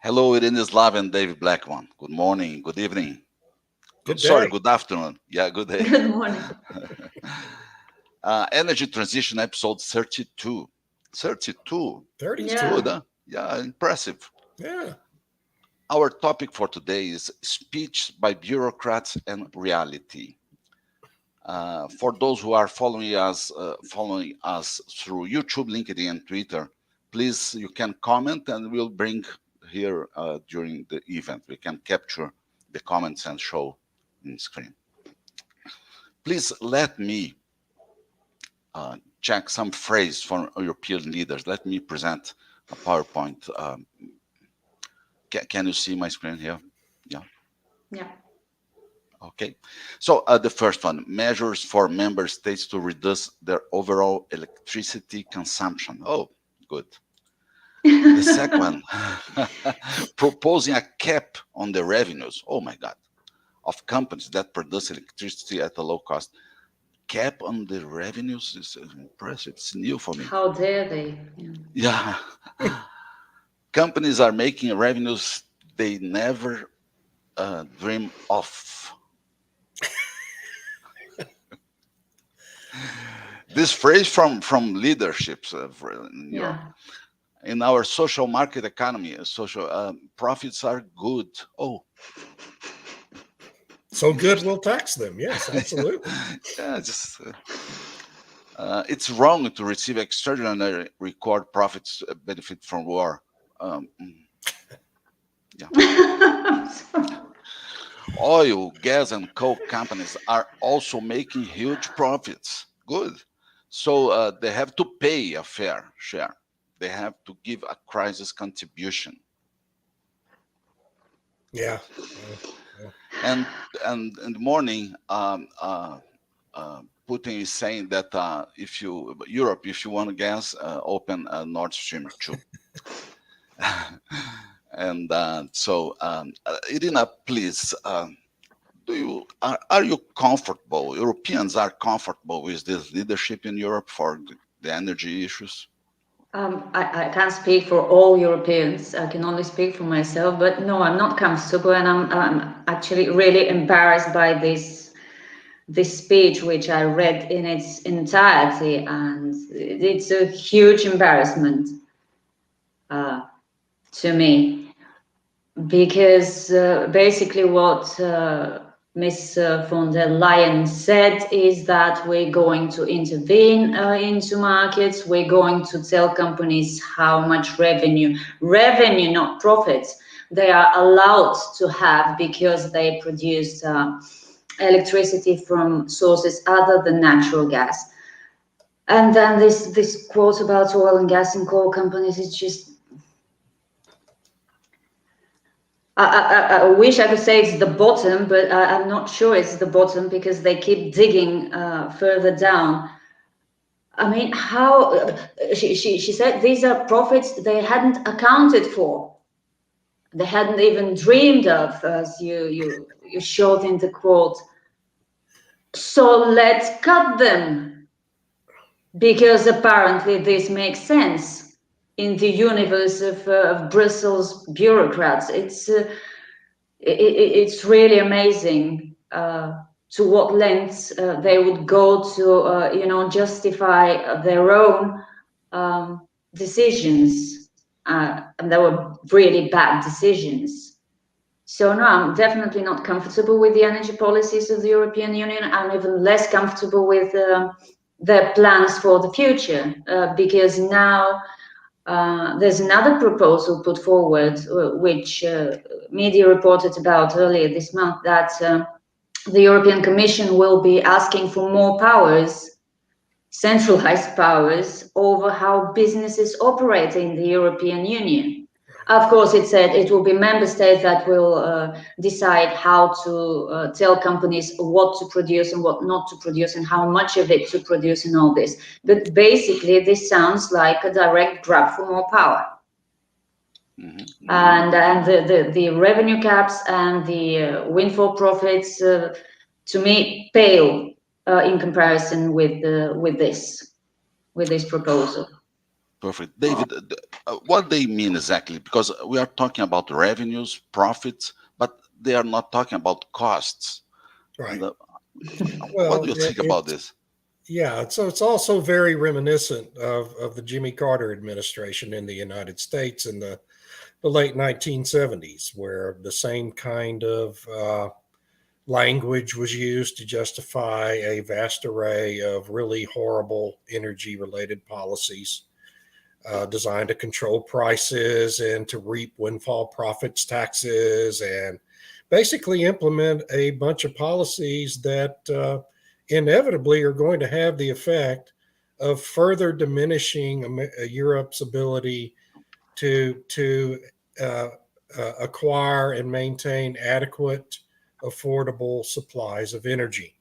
Hello, it is Slav and David Blackman. Good morning, good evening. Good Sorry, day. good afternoon. Yeah, good day. Good morning. Energy Transition episode 32. 32. It's 32. good, Yeah. huh? Yeah, impressive. Yeah. Our topic for today is speech by bureaucrats and reality. For those who are following us through YouTube, LinkedIn, and Twitter, please you can comment and we'll bring here during the event. We can capture the comments and show in screen. Please let me check some phrase from European leaders. Let me present a PowerPoint. Can you see my screen here? Yeah. Yeah. Okay. So the first one, measures for member states to reduce their overall electricity consumption. Oh, good. The second one, proposing a cap on the revenues. Oh my God, of companies that produce electricity at a low cost. Cap on the revenues is impressive. It's new for me. How dare they? Yeah. Yeah. Companies are making revenues they never dream of. This phrase from leaderships in Europe. Yeah. In our social market economy, social profits are good. Oh, So good we'll tax them. Yes, absolutely. yeah, just it's wrong to receive extraordinary record profits benefit from war. Yeah, oil, gas, and coal companies are also making huge profits. Good, so they have to pay a fair share. They have to give a crisis contribution. Yeah. And in the morning, Putin is saying that if you Europe, if you want gas, open Nord Stream 2. And Irina, please, are you comfortable? Europeans are comfortable with this leadership in Europe for the energy issues? I can't speak for all Europeans. I can only speak for myself. But no, I'm not comfortable, and I'm actually really embarrassed by this speech, which I read in its entirety, and it's a huge embarrassment to me because basically what Ms. von der Leyen said is that we're going to intervene into markets. We're going to tell companies how much revenue, not profits, they are allowed to have because they produce electricity from sources other than natural gas. And then this quote about oil and gas and coal companies is just, I wish I could say it's the bottom, but I'm not sure it's the bottom because they keep digging further down. I mean, how she said these are profits they hadn't accounted for, they hadn't even dreamed of, as you showed in the quote. So let's cut them because apparently this makes sense in the universe of Brussels bureaucrats. It's really amazing to what lengths they would go to, justify their own decisions, and they were really bad decisions. So no, I'm definitely not comfortable with the energy policies of the European Union. I'm even less comfortable with their plans for the future because now there's another proposal put forward, which media reported about earlier this month, that the European Commission will be asking for more powers, centralized powers, over how businesses operate in the European Union. Of course, it said it will be member states that will decide how to tell companies what to produce and what not to produce and how much of it to produce and all this. But basically, this sounds like a direct grab for more power. Mm-hmm. And the revenue caps and the windfall profits, to me, pale in comparison with this proposal. Perfect. David, what they mean exactly? Because we are talking about revenues, profits, but they are not talking about costs. Right. What Well, do you think about this? yeah, so it's also very reminiscent of the Jimmy Carter administration in the United States in the late 1970s, where the same kind of language was used to justify a vast array of really horrible energy related policies designed to control prices and to reap windfall profits taxes and basically implement a bunch of policies that inevitably are going to have the effect of further diminishing Europe's ability to acquire and maintain adequate, affordable supplies of energy.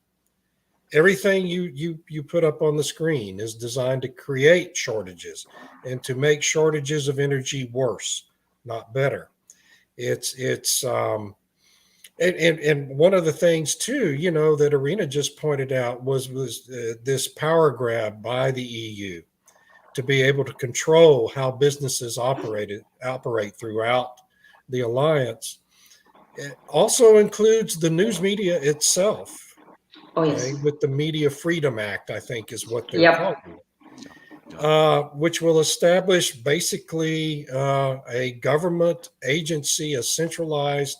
Everything you put up on the screen is designed to create shortages and to make shortages of energy worse, not better. It's and one of the things too, that Irina just pointed out was this power grab by the EU to be able to control how businesses operate throughout the alliance. It also includes the news media itself. Oh, yes. Okay, with the Media Freedom Act, I think is what they're Yep. calling it, which will establish basically a government agency, a centralized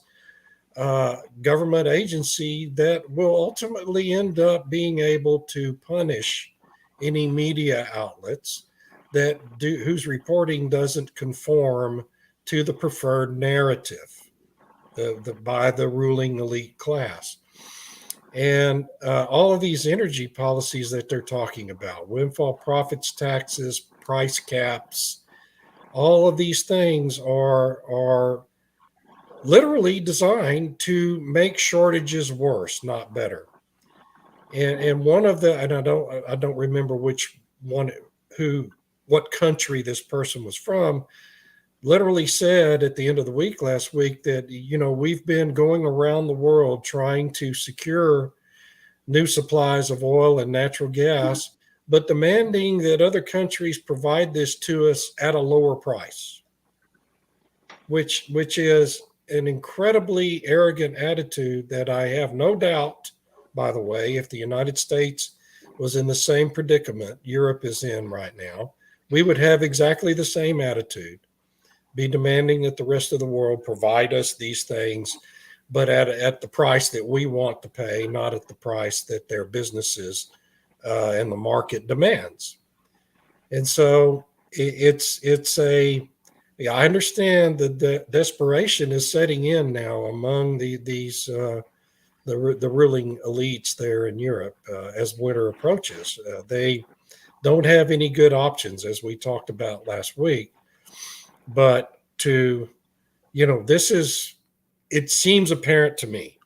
government agency that will ultimately end up being able to punish any media outlets whose reporting doesn't conform to the preferred narrative by the ruling elite class. And all of these energy policies that they're talking about, windfall profits taxes, price caps, all of these things are literally designed to make shortages worse, not better. And one of the, and I don't remember which one, what country this person was from, literally said at the end of the week last week that, we've been going around the world trying to secure new supplies of oil and natural gas, but demanding that other countries provide this to us at a lower price, which is an incredibly arrogant attitude that I have no doubt, by the way, if the United States was in the same predicament Europe is in right now, we would have exactly the same attitude. Be demanding that the rest of the world provide us these things, but at the price that we want to pay, not at the price that their businesses and the market demands. And so I understand that the desperation is setting in now among the ruling elites there in Europe as winter approaches. They don't have any good options, as we talked about last week. But it seems apparent to me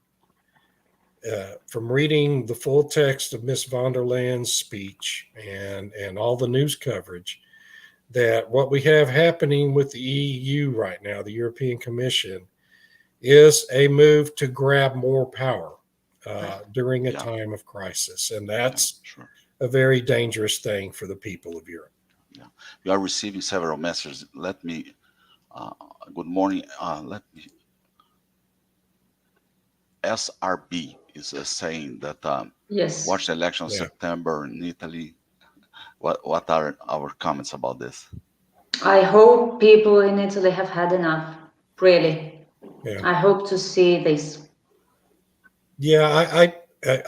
from reading the full text of Ms. von der Leyen's speech and all the news coverage that what we have happening with the EU right now, the European Commission, is a move to grab more power during a time of crisis. And that's a very dangerous thing for the people of Europe. Yeah. We are receiving several messages. Let me, good morning. SRB is saying that yes, watch the election in September in Italy. What are our comments about this? I hope people in Italy have had enough, really. Yeah. I hope to see this. Yeah,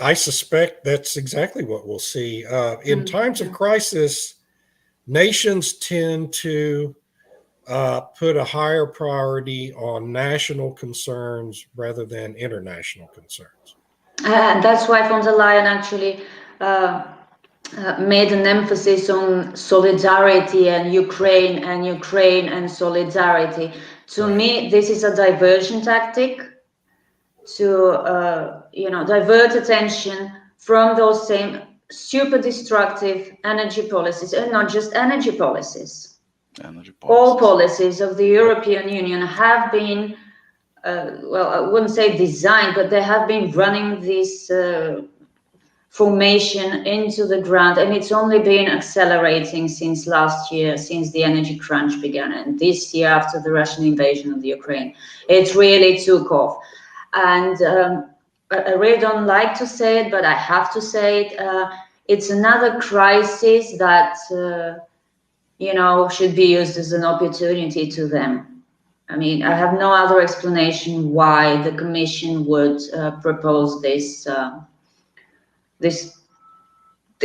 I suspect that's exactly what we'll see. In times of crisis, nations tend to put a higher priority on national concerns rather than international concerns. That's why von der Leyen actually made an emphasis on solidarity and Ukraine and solidarity. To me, this is a diversion tactic to divert attention from those same super destructive energy policies, and not just energy policies. All policies of the European Union have been, I wouldn't say designed, but they have been running this formation into the ground, and it's only been accelerating since last year, since the energy crunch began, and this year after the Russian invasion of the Ukraine, it really took off. And I really don't like to say it, but I have to say it. It's another crisis that should be used as an opportunity to them. I mean, I have no other explanation why the Commission would propose this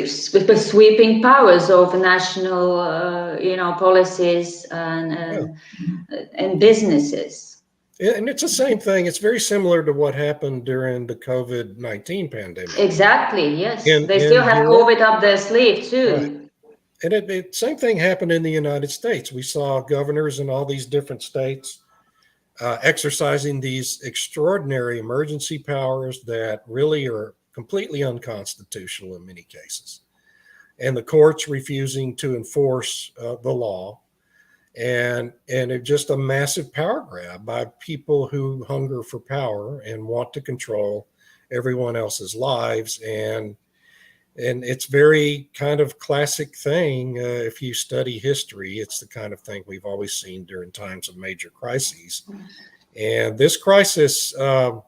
sweeping powers over national, policies and businesses. And it's the same thing. It's very similar to what happened during the COVID-19 pandemic. Exactly. Yes, they still have COVID up their sleeve too. Right. And the same thing happened in the United States. We saw governors in all these different states exercising these extraordinary emergency powers that really are completely unconstitutional in many cases. And the courts refusing to enforce the law. And it's just a massive power grab by people who hunger for power and want to control everyone else's lives. And it's very kind of classic thing. If you study history, it's the kind of thing we've always seen during times of major crises. And this crisis, in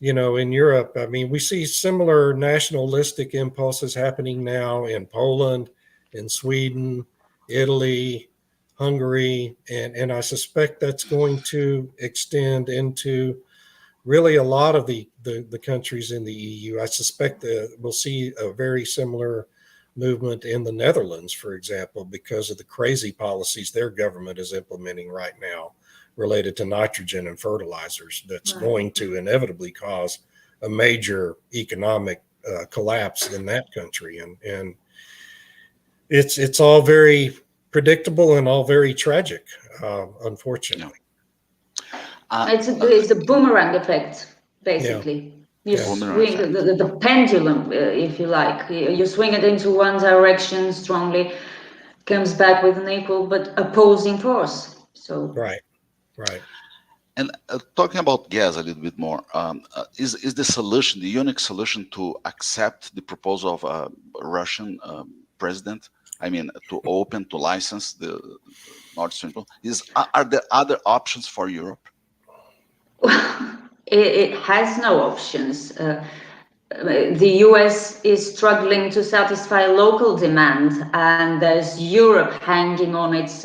Europe, I mean, we see similar nationalistic impulses happening now in Poland, in Sweden, Italy, Hungary, and I suspect that's going to extend into really a lot of the countries in the EU. I suspect that we'll see a very similar movement in the Netherlands, for example, because of the crazy policies their government is implementing right now related to nitrogen and fertilizers. That's going to inevitably cause a major economic collapse in that country. And it's all very predictable and all very tragic, unfortunately. It's a boomerang effect, basically. You swing the pendulum, if you like. You swing it into one direction strongly, comes back with an equal but opposing force. So right. And talking about gas a little bit more, is the solution, the unique solution, to accept the proposal of a Russian president? I mean, to license the Nord Stream? Are there other options for Europe? It has no options. The US is struggling to satisfy local demand, and there's Europe hanging on its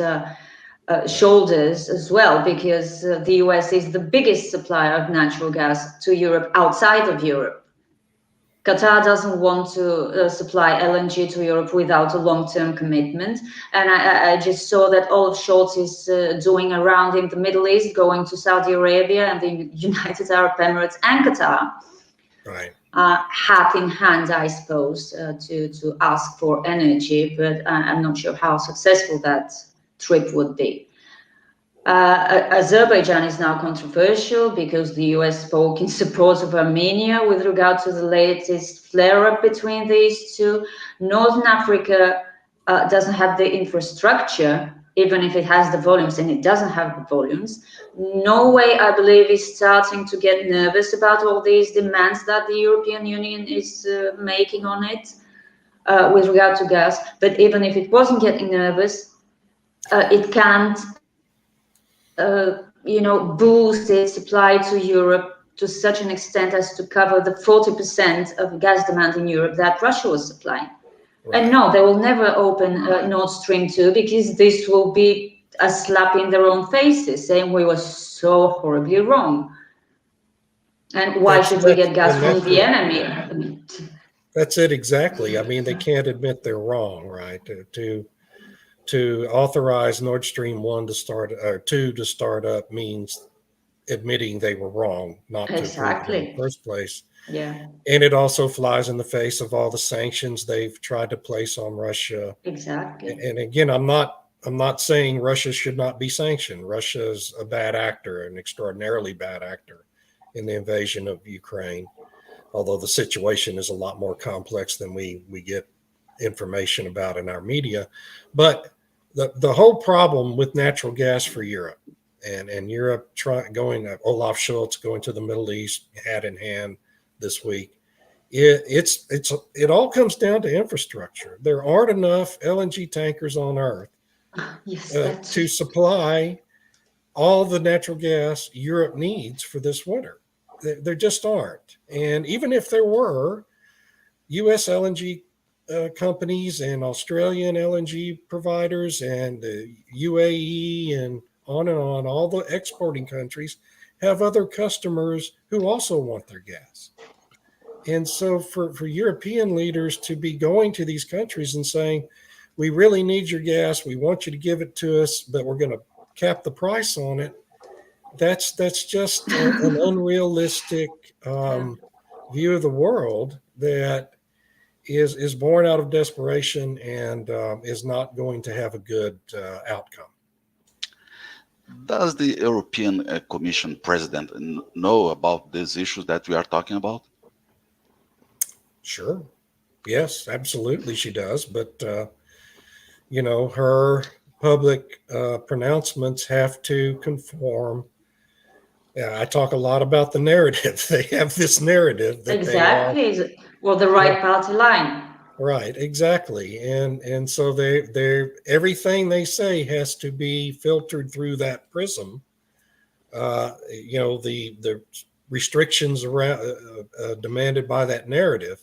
shoulders as well, because the US is the biggest supplier of natural gas to Europe outside of Europe. Qatar doesn't want to supply LNG to Europe without a long-term commitment. And I just saw that Olaf Scholz is doing a round in the Middle East, going to Saudi Arabia and the United Arab Emirates and Qatar, hat in hand, I suppose, to ask for energy. But I'm not sure how successful that trip would be. Azerbaijan is now controversial because the US spoke in support of Armenia with regard to the latest flare-up between these two. Northern Africa doesn't have the infrastructure, even if it has the volumes, and it doesn't have the volumes. Norway, I believe, is starting to get nervous about all these demands that the European Union is making on it with regard to gas. But even if it wasn't getting nervous, it can't boost its supply to Europe to such an extent as to cover the 40% of gas demand in Europe that Russia was supplying. And no, they will never open Nord Stream 2, because this will be a slap in their own faces, saying we were so horribly wrong. And why should we get gas from the enemy? That's it, exactly. I mean, they can't admit they're wrong, right? To authorize Nord Stream 1 to start, or 2 to start up, means admitting they were wrong, not to approve it in the first place. Yeah. And it also flies in the face of all the sanctions they've tried to place on Russia. Exactly. And again, I'm not saying Russia should not be sanctioned. Russia is a bad actor, an extraordinarily bad actor in the invasion of Ukraine, although the situation is a lot more complex than we get information about in our media. But the whole problem with natural gas for Europe, and Europe Olaf Scholz going to the Middle East hat in hand this week, it all comes down to infrastructure. There aren't enough LNG tankers on Earth Yes, to supply all the natural gas Europe needs for this winter. There just aren't. And even if there were, U.S. LNG companies and Australian LNG providers and the UAE and on, all the exporting countries have other customers who also want their gas. And so for European leaders to be going to these countries and saying, we really need your gas, we want you to give it to us, but we're going to cap the price on it, that's just an unrealistic view of the world that is born out of desperation and is not going to have a good outcome. Does the European Commission president know about these issues that we are talking about? Sure. Yes, absolutely she does. But, her public pronouncements have to conform. Yeah, I talk a lot about the narrative. They have this narrative that exactly. Well, the right party line. Right, exactly. And so they everything they say has to be filtered through that prism. The restrictions around demanded by that narrative,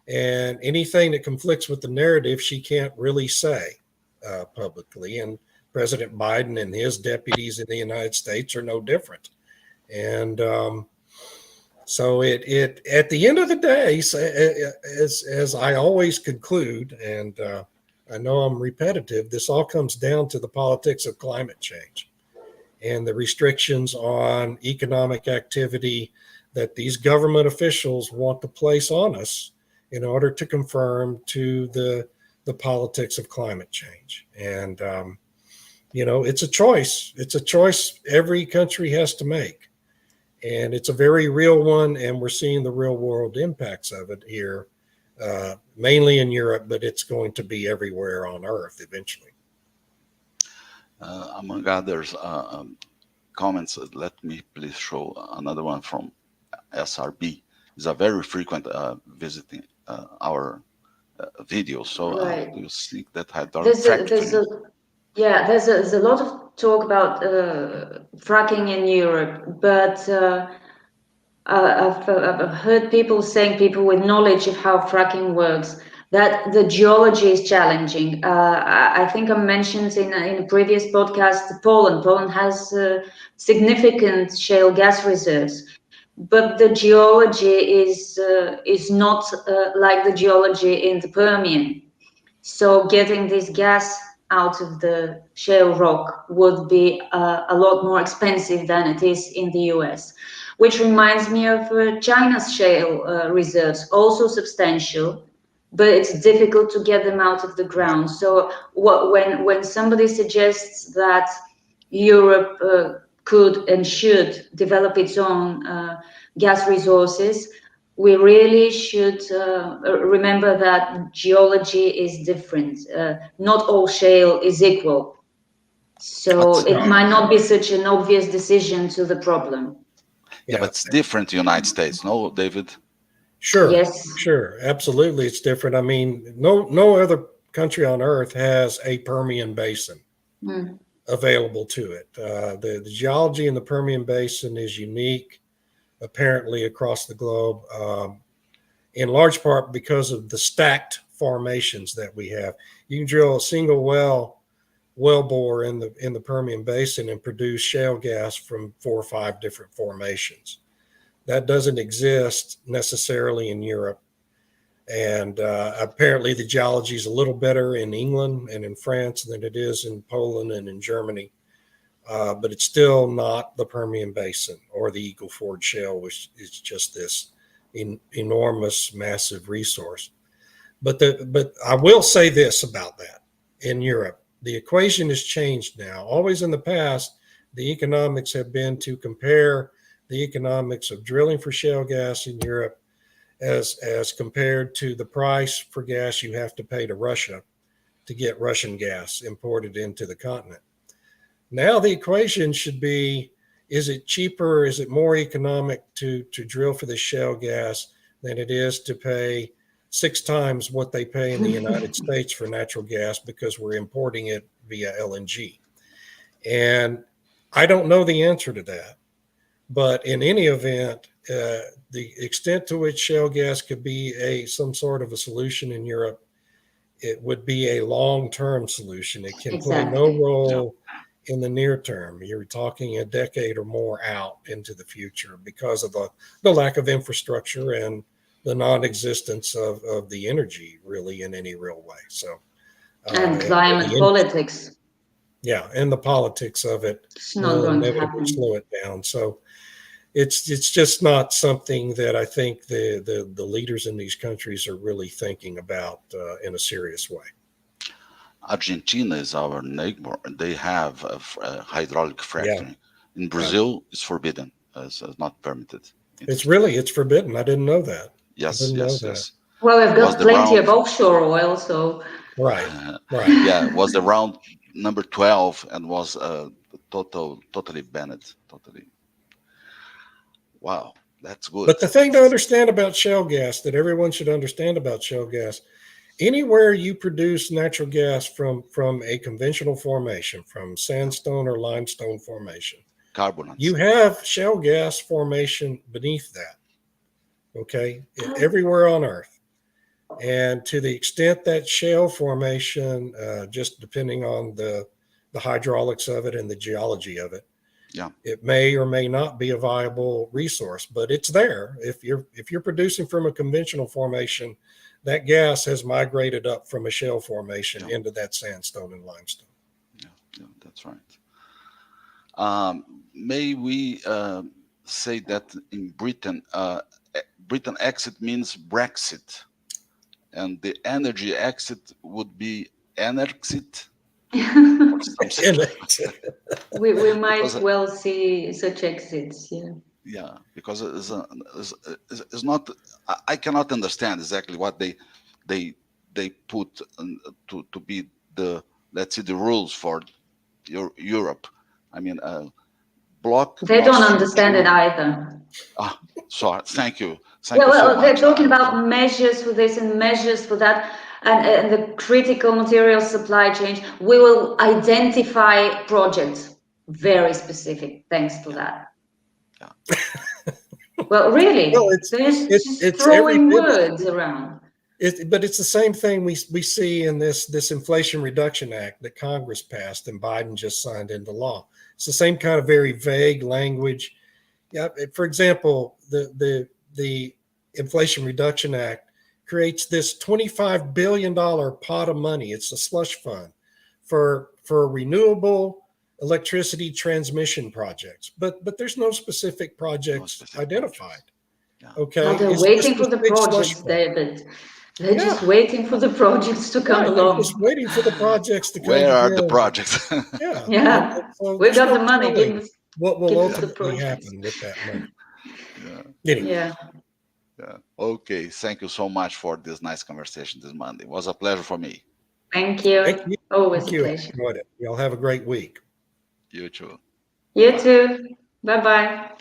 and anything that conflicts with the narrative, she can't really say publicly. And President Biden and his deputies in the United States are no different. And so it at the end of the day, as I always conclude, and I know I'm repetitive, this all comes down to the politics of climate change and the restrictions on economic activity that these government officials want to place on us in order to conform to the politics of climate change. And it's a choice. It's a choice every country has to make. And it's a very real one, and we're seeing the real world impacts of it here, mainly in Europe, but it's going to be everywhere on Earth eventually. Among others comments, let me please show another one from SRB. It's a very frequent visiting our videos. So right. do you think that had there's a lot of talk about fracking in Europe, but I've heard people with knowledge of how fracking works, that the geology is challenging. I think I mentioned in a previous podcast, Poland has significant shale gas reserves, but the geology is not like the geology in the Permian. So getting this gas out of the shale rock would be a lot more expensive than it is in the US, which reminds me of China's shale reserves, also substantial, but it's difficult to get them out of the ground. So when somebody suggests that Europe could and should develop its own gas resources, we really should remember that geology is different. Not all shale is equal. So it might not be such an obvious decision to the problem. Yeah, but it's different in the United States, no, David? Sure. Yes. Sure. Absolutely. It's different. I mean, no other country on Earth has a Permian Basin available to it. The geology in the Permian Basin is unique, apparently across the globe, in large part because of the stacked formations that we have. You can drill a single well bore in the Permian Basin and produce shale gas from 4 or 5 different formations. That doesn't exist necessarily in Europe. And apparently the geology is a little better in England and in France than it is in Poland and in Germany. But it's still not the Permian Basin or the Eagle Ford Shale, which is just this enormous, massive resource. But I will say this about that. In Europe, the equation has changed now. Always in the past, the economics have been to compare the economics of drilling for shale gas in Europe as compared to the price for gas you have to pay to Russia to get Russian gas imported into the continent. Now the equation should be, is it cheaper, is it more economic to drill for the shale gas than it is to pay 6 times what they pay in the United States for natural gas because we're importing it via LNG. And I don't know the answer to that. But in any event, the extent to which shale gas could be some sort of a solution in Europe, it would be a long-term solution. It can play no role in the near term. You're talking a decade or more out into the future because of the lack of infrastructure and the non-existence of the energy really in any real way. So, and climate politics. Yeah, and the politics of it it's not going to happen. Slow it down. So it's just not something that I think the leaders in these countries are really thinking about in a serious way. Argentina is our neighbor. They have a hydraulic fracturing. In Brazil, it's forbidden. It's not permitted. It's forbidden. I didn't know that. Yes. Well, we've got plenty of offshore oil, so right. Yeah, it was the round number 12 and was totally banned. Totally. Wow, that's good. But the thing to understand about shale gas, that everyone should understand about shale gas, anywhere you produce natural gas from a conventional formation, from sandstone or limestone formation, carbonates, you have shale gas formation beneath that. Okay, everywhere on Earth. And to the extent that shale formation, just depending on the hydraulics of it and the geology of it, it may or may not be a viable resource, but it's there. If you're producing from a conventional formation, that gas has migrated up from a shale formation into that sandstone and limestone. Yeah, that's right. May we say that in Britain, Britain exit means Brexit, and the energy exit would be Enerxit. we might well see such exits. Yeah, because it's not. I cannot understand exactly what they put to be the, let's see, the rules for Europe. I mean, block. They don't understand it either. Sorry. Thank you. Well, they're talking about measures for this and measures for that, and the critical material supply chain. We will identify projects very specific thanks to that. Yeah. Well, really, it's throwing words around. But it's the same thing we see in this Inflation Reduction Act that Congress passed and Biden just signed into law. It's the same kind of very vague language. Yeah, for example, the Inflation Reduction Act creates this $25 billion pot of money. It's a slush fund for renewable electricity transmission projects, but there's no specific projects identified. Yeah. Okay, well, they're waiting for the projects, David. They're just waiting for the projects to come along. Just waiting for the projects to come. Where are the projects? Yeah. So we've got the money. What will ultimately happen with that money? Anyway. Yeah. Okay. Thank you so much for this nice conversation this Monday. It was a pleasure for me. Thank you. Always a pleasure. I enjoyed it. Y'all have a great week. You too. You too. Bye-bye.